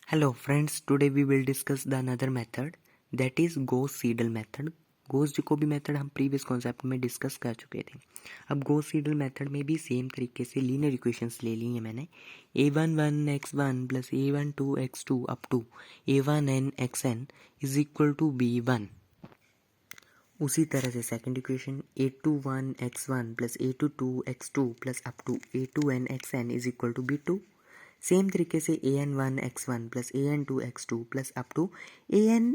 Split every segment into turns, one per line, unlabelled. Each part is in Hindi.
Hello friends, today we will discuss the another method that is Gauss-Seidel method. Gauss-Jacobi method हम प्रीवियस कॉन्सेप्ट में डिस्कस कर चुके थे. अब Gauss-Seidel मेथड में भी सेम तरीके से लीनियर इक्वेशंस ले ली है मैंने. a11 x1 plus a12 x2 up to a1n xn is equal to b1. उसी तरह से second equation a21 x1 plus a22 x2 plus up to a2n xn is equal to b2. Same तरीके से an1 x1 plus an2 x2 plus up to ann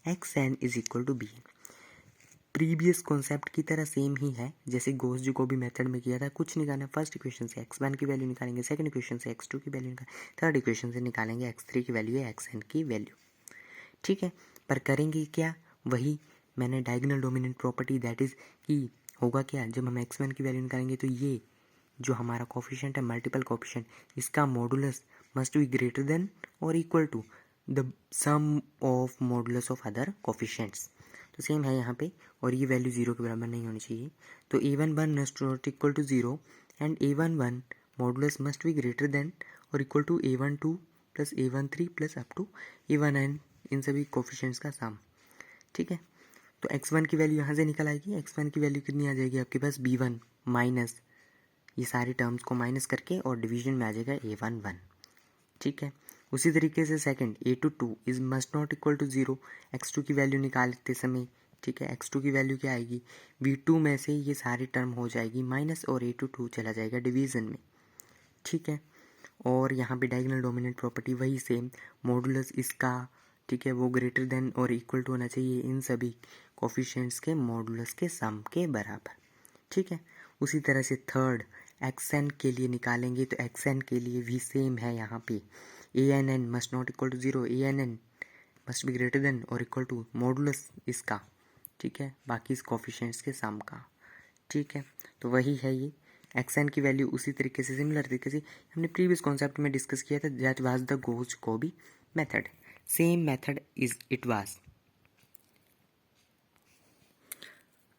xn is equal to bn. Previous concept की तरह सेम ही है जैसे गॉस जैकोबी मेथड में किया था. कुछ निकालना, फर्स्ट इक्वेशन से x1 की वैल्यू निकालेंगे, सेकंड इक्वेशन से x2 की वैल्यू निकालेंगे, थर्ड इक्वेशन से निकालेंगे x3 की वैल्यू या xn की वैल्यू. ठीक है, पर करेंगे क्या, वही मैंने diagonal dominant property that is कि होगा क्या, जब हम x1 की वैल्यू निकालेंगे तो ये जो हमारा कोफिशिएंट है मल्टीपल कोफिशिएंट, इसका modulus must be greater than और equal to the sum of modulus of other coefficients. तो सेम है यहाँ पे, और ये वैल्यू जीरो के बराबर नहीं होनी चाहिए. तो a11 must not equal to zero and a11 modulus must be greater than और equal to a12 plus a13 plus up to a1n, इन सभी कोफिशिएंट्स का सम. ठीक है, तो x1 की वैल्यू यहाँ से निकल आएगी. x1 की वैल्यू कितनी आ जाएगी आपके पास, b1 माइनस ये सारे टर्म्स को माइनस करके और डिवीजन में आ जाएगा a11. ठीक है, उसी तरीके से second a22 is must not equal to zero. x2 की वैल्यू निकालते समय, ठीक है, x2 की वैल्यू क्या आएगी, v2 में से ये सारी टर्म हो जाएगी माइनस और a22 चला जाएगा डिवीजन में. ठीक है, और यहाँ पे डायगोनल डोमिनेंट प्रॉपर्टी वही सेम, मॉडुलस इसका, ठीक है, वो ग्रेटर देन और इक्वल टू होना चाहिए इन सभी कोफिशिएंट्स के मॉडुलस के सम के बराबर. ठीक है, उसी तरह से थर्ड एक्सएन के लिए निकालेंगे तो एक्सएन के लिए भी सेम है. यहाँ पे ann must not equal to zero, ann must be greater than और इक्वल टू मॉडुलस इसका, ठीक है, बाकी इस कोफिशिएंट्स के सम का. ठीक है, तो वही है ये एक्सएन की वैल्यू. उसी तरीके से सिमिलर तरीके से हमने प्रीवियस कॉन्सेप्ट में डिस्कस किया था, that was the Gauss-Jacobi method. Same method is it was.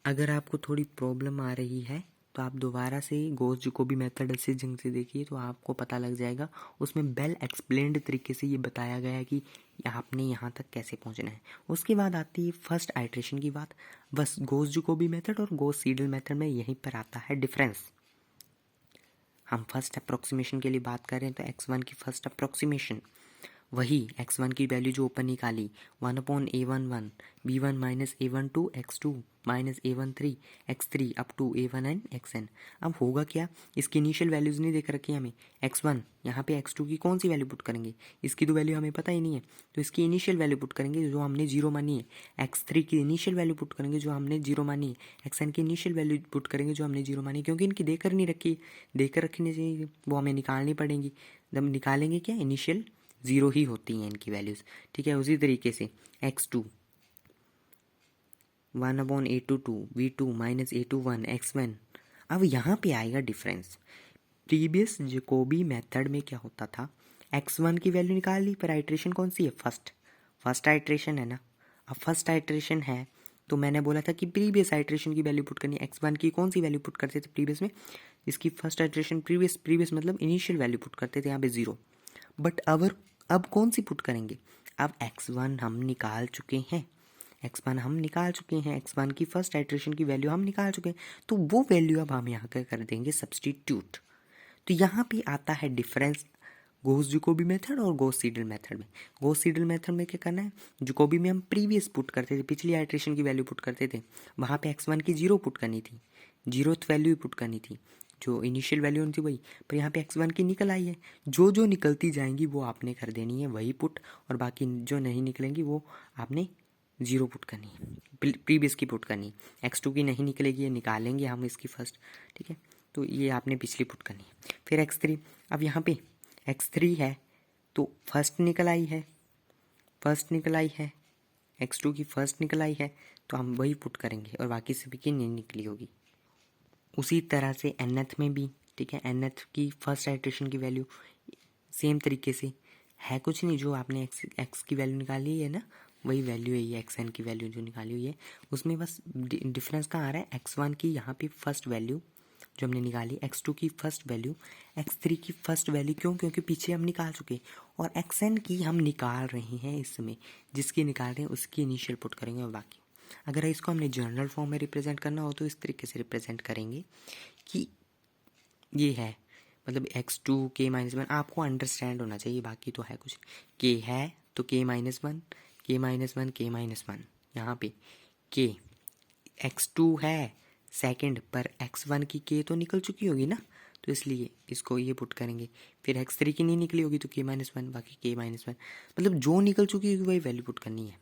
अगर आपको थोड़ी प्रॉब्लम आ रही है तो आप दोबारा से गॉस-जैकोबी मेथड से जंग से देखिए तो आपको पता लग जाएगा. उसमें वेल एक्सप्लेन्ड तरीके से ये बताया गया है कि आपने यहाँ तक कैसे पहुँचना है. उसके बाद आती है फर्स्ट आइट्रेशन की बात. बस गॉस-जैकोबी मेथड और गॉस-सीडल मेथड में यहीं पर आता है डिफरेंस. हम फर्स्ट अप्रोक्सीमेशन के लिए बात कर रहे हैं तो x1 की फर्स्ट अप्रोक्सीमेशन, वही x1 की वैल्यू जो ऊपर निकाली 1/a11 b1 minus a12 x2 minus a13 x3 up to a1n xn. अब होगा क्या, इसकी इनिशियल वैल्यूज़ नहीं देख रखी हमें. x1 यहाँ पे x2 की कौन सी वैल्यू पुट करेंगे, इसकी तो वैल्यू हमें पता ही नहीं है, तो इसकी इनिशियल वैल्यू पुट करेंगे जो हमने जीरो मानी है. x3 की इनिशियल वैल्यू पुट करेंगे जो हमने जीरो मानी है. xn की इनिशियल वैल्यू पुट करेंगे जो हमने जीरो मानी है, क्योंकि इनकी देकर नहीं रखी, देकर रखनी चाहिए, वो हमें निकालनी पड़ेंगी. जब निकालेंगे क्या, इनिशियल ज़ीरो ही होती हैं इनकी वैल्यूज़. ठीक है, उसी तरीके से x2 1/a22 v2 minus a21 x1. अब यहाँ पे आएगा डिफरेंस. प्रीवियस जैकोबी मेथड में क्या होता था, x1 की वैल्यू निकाल ली, पर आइट्रेशन कौन सी है, फर्स्ट आइट्रेशन है ना. अब फर्स्ट आइट्रेशन है तो मैंने बोला था कि प्रीवियस आइट्रेशन की वैल्यू पुट करनी है. x1 की कौन सी वैल्यू पुट करते थे प्रीवियस में, इसकी फर्स्ट आइट्रेशन प्रीवियस मतलब इनिशियल वैल्यू पुट करते थे यहाँ पे ज़ीरो. बट अब कौन सी पुट करेंगे, अब x1 हम निकाल चुके हैं, x1 हम निकाल चुके हैं, x1 की फर्स्ट आइट्रेशन की वैल्यू हम निकाल चुके हैं, तो वो वैल्यू अब हम यहाँ कर देंगे सब्सटीट्यूट. तो यहाँ पे आता है डिफरेंस गॉस-जैकोबी मेथड और गॉस-सीडल मेथड में. गॉस-सीडल मेथड में क्या करना है, जैकोबी में हम प्रीवियस पुट करते थे, पिछली आइट्रेशन की वैल्यू पुट करते थे, वहाँ पे x1 की जीरो पुट करनी थी, जीरोथ वैल्यू पुट करनी थी, जो इनिशियल वैल्यू थी वही. पर यहाँ पे x1 की निकल आई है, जो निकलती जाएंगी वो आपने कर देनी है वही पुट, और बाकी जो नहीं निकलेंगी वो आपने ज़ीरो पुट करनी है, प्रीवियस की पुट करनी है. x2 की नहीं निकलेगी, ये निकालेंगे हम इसकी फर्स्ट. ठीक है, तो ये आपने पिछली पुट करनी है. फिर x3, अब यहाँ पे x3 है तो फर्स्ट निकल आई है, x2 की फर्स्ट निकल आई है, तो हम वही पुट करेंगे और बाकी सभी की नहीं निकली होगी. उसी तरह से nth में भी, ठीक है, nth की फर्स्ट आइट्रेशन की वैल्यू सेम तरीके से है, कुछ नहीं, जो आपने x की वैल्यू निकाली है ना, वही वैल्यू है ये xn की वैल्यू जो निकाली हुई है. उसमें बस डिफरेंस कहाँ आ रहा है, x1 की यहाँ पे फर्स्ट वैल्यू जो हमने निकाली x2 की फर्स्ट वैल्यू, x3 की फर्स्ट वैल्यू, क्यों? क्योंकि पीछे हम निकाल चुके, और xn की हम निकाल रहे हैं इस समय, जिसकी निकाल रहे हैं उसकी इनिशियल पुट करेंगे और बाकी। अगर इसको हमने जनरल फॉर्म में रिप्रेजेंट करना हो तो इस तरीके से रिप्रेजेंट करेंगे कि ये है, मतलब x2 k-1, आपको अंडरस्टैंड होना चाहिए, बाकी तो है कुछ। k है तो k-1, k-1, k-1, यहाँ पे k, x2 है सेकंड पर x1 की k तो निकल चुकी होगी ना, तो इसलिए इसको ये पुट करेंगे। फिर x3 की नहीं निकली होगी तो k-1, बाकी k-1, मतलब जो निकल चुकी होगी वही वैल्यू पुट करनी है।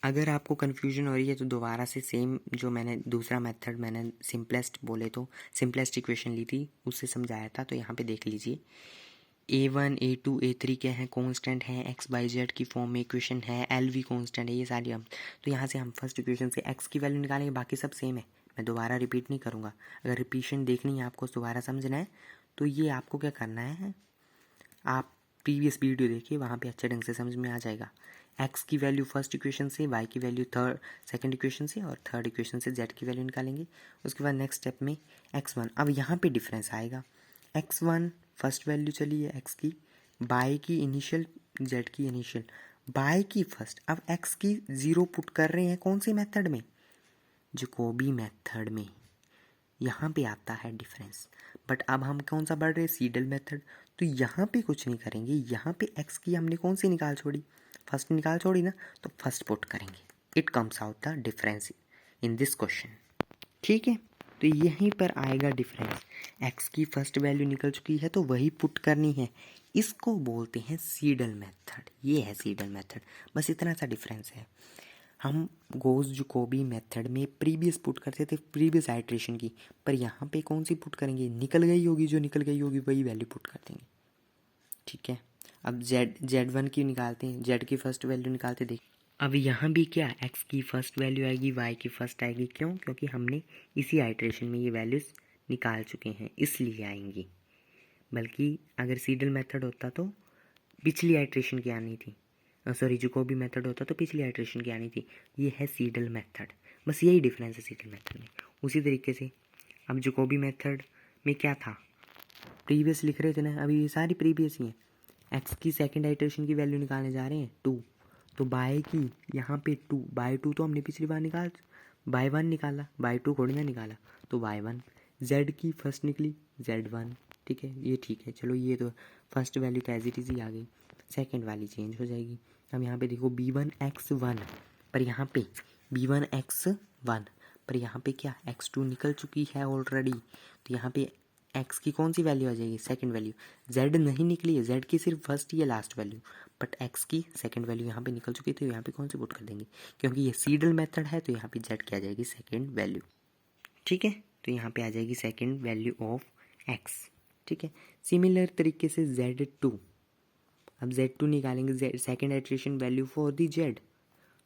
अगर आपको कन्फ्यूजन हो रही है तो दोबारा से सेम जो मैंने दूसरा मेथड मैंने सिंपलेस्ट बोले तो सिंपलेस्ट इक्वेशन ली थी उससे समझाया था, तो यहाँ पे देख लीजिए। a1 a2 a3 क्या है, कांस्टेंट है, x बाई जेड की फॉर्म में इक्वेशन है, एल वी कांस्टेंट है, ये सारी हम, तो यहाँ से हम फर्स्ट इक्वेशन से x की वैल्यू निकालेंगे, बाकी सब सेम है, मैं दोबारा रिपीट नहीं करूँगा। अगर रिपीशन देखनी है आपको, दोबारा समझना है, तो ये आपको क्या करना है, आप प्रीवियस वीडियो देखिए, वहाँ पे अच्छे ढंग से समझ में आ जाएगा। x की वैल्यू फर्स्ट इक्वेशन से, y की वैल्यू सेकंड इक्वेशन से, और थर्ड इक्वेशन से z की वैल्यू निकालेंगे। उसके बाद नेक्स्ट स्टेप में x1, अब यहाँ पे डिफरेंस आएगा। x1 फर्स्ट वैल्यू चली है x की, y की इनिशियल, z की इनिशियल, y की फर्स्ट, अब x की 0 पुट कर रहे हैं कौन से मेथड में, जैकोबी मेथड में, यहाँ पे आता है डिफरेंस। बट अब हम कौन सा पढ़ रहे हैं, सीडल मेथड, तो यहाँ पे कुछ नहीं करेंगे, यहाँ पे x की हमने कौन सी निकाल छोड़ी, फर्स्ट निकाल छोड़ी ना, तो फर्स्ट पुट करेंगे। It comes out the difference in this question, ठीक है। तो यहीं पर आएगा डिफरेंस, x की फर्स्ट वैल्यू निकल चुकी है तो वही पुट करनी है, इसको बोलते हैं सीडल मेथड, ये है सीडल मेथड, बस इतना सा डिफरेंस है। हम गोस जैकोबी मेथड में प्रीवियस पुट करते थे, प्रीवियस आइट्रेशन की, पर यहाँ पे कौन सी पुट करेंगे, निकल गई होगी, जो निकल गई होगी वही वैल्यू पुट कर देंगे, ठीक है। अब z1 की निकालते हैं, z की फर्स्ट वैल्यू निकालते देख। अब यहाँ भी क्या, x की फर्स्ट वैल्यू आएगी, y की फर्स्ट आएगी, क्यों? क्योंकि हमने इसी आइट्रेशन में ये वैल्यूज़ निकाल चुके हैं, इसलिए आएंगी। बल्कि अगर सीडल मेथड होता तो पिछली आइट्रेशन की आनी थी, सॉरी जैकोबी मेथड होता तो पिछली आइट्रेशन की आनी थी। ये है सीडल मेथड, बस यही डिफरेंस है सीडल मेथड में। उसी तरीके से अब जैकोबी मेथड में क्या था, प्रीवियस लिख रहे थे ना, अभी ये सारी प्रीवियस ही हैं। एक्स की सेकंड आइट्रेशन की वैल्यू निकालने जा रहे हैं 2, तो बाय की यहाँ पे 2 बाय 2 तो हमने पिछली बार बाय 1 निकाला, बाय 2 थोड़ी ना निकाला, तो बाय 1। जेड की फर्स्ट निकली z1, ठीक है, ये ठीक है, चलो ये तो फर्स्ट वैल्यू तो एज इट इज़ ही आ गई, सेकंड वाली चेंज हो जाएगी। अब यहाँ पे देखो b1x1, पर यहाँ पे b1x1, पर यहाँ पे क्या x2 निकल चुकी है ऑलरेडी, तो यहाँ पे x की कौन सी वैल्यू आ जाएगी, सेकंड वैल्यू। z नहीं निकली है, z की सिर्फ फर्स्ट या लास्ट वैल्यू, बट x की सेकंड वैल्यू यहाँ पे निकल चुकी है, तो यहाँ पे कौन सी पुट कर देंगे, क्योंकि ये सीडल मेथड है, तो यहाँ पे z की आ जाएगी सेकंड वैल्यू, ठीक है। तो यहाँ पे आ जाएगी सेकंड वैल्यू ऑफ x, ठीक है। सिमिलर तरीके से z2, अब z2 निकालेंगे, second iteration value for the z,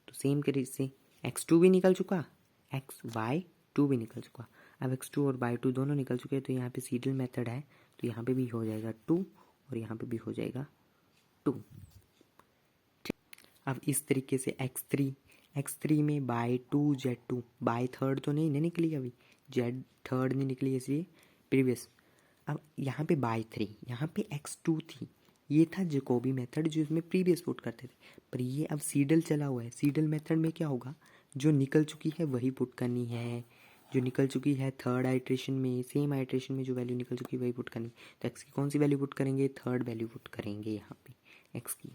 तो सेम तरीके से x2 भी निकल चुका, y2 भी निकल चुका, अब x2 और y2 दोनों निकल चुके हैं, तो यहाँ पे सीडल मेथड है, तो यहाँ पे भी हो जाएगा 2 और यहाँ पे भी हो जाएगा 2। अब इस तरीके से x3 में बाय 2 z2, बाय थर्ड तो नहीं निकली, अभी z थर्ड नहीं निकली, इसलिए प्रीवियस। अब यहाँ पे बाय 3, यहाँ पे x2 थी, ये था जैकोबी मेथड जो इसमें प्रीवियस पुट करते थे, पर ये अब सीडल चला हुआ है। सीडल मेथड में क्या होगा, जो निकल चुकी है वही पुट करनी है, जो निकल चुकी है थर्ड आइट्रेशन में, सेम आइट्रेशन में जो वैल्यू निकल चुकी है वही पुट करनी। तो एक्स की कौन सी वैल्यू पुट करेंगे, थर्ड वैल्यू पुट करेंगे यहाँ पे एक्स की,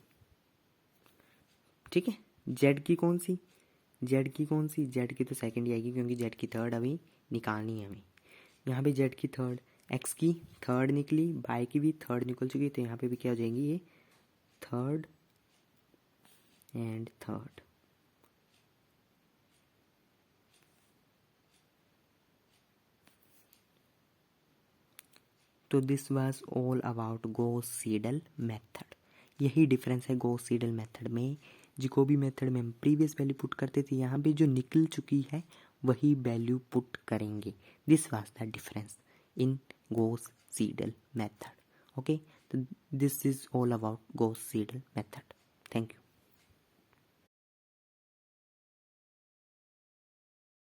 ठीक है। जेड की कौन सी, जेड की तो सेकंड ही आएगी, क्योंकि जेड की थर्ड अभी निकालनी है हमें। यहाँ पे जेड की थर्ड, एक्स की थर्ड निकली, बाय की भी थर्ड निकल चुकी है, तो यहाँ पे भी क्या हो जाएगी, ये थर्ड एंड थर्ड। तो this was all about Gauss Seidel method. यही डिफरेंस है गॉस सीडल मेथड में। जैकोबी मेथड में हम प्रीवियस वैल्यू पुट करते थे, यहाँ पे जो निकल चुकी है वही वैल्यू पुट करेंगे। This was the difference in Gauss Seidel method, okay. तो this is all about Gauss Seidel method. Thank you.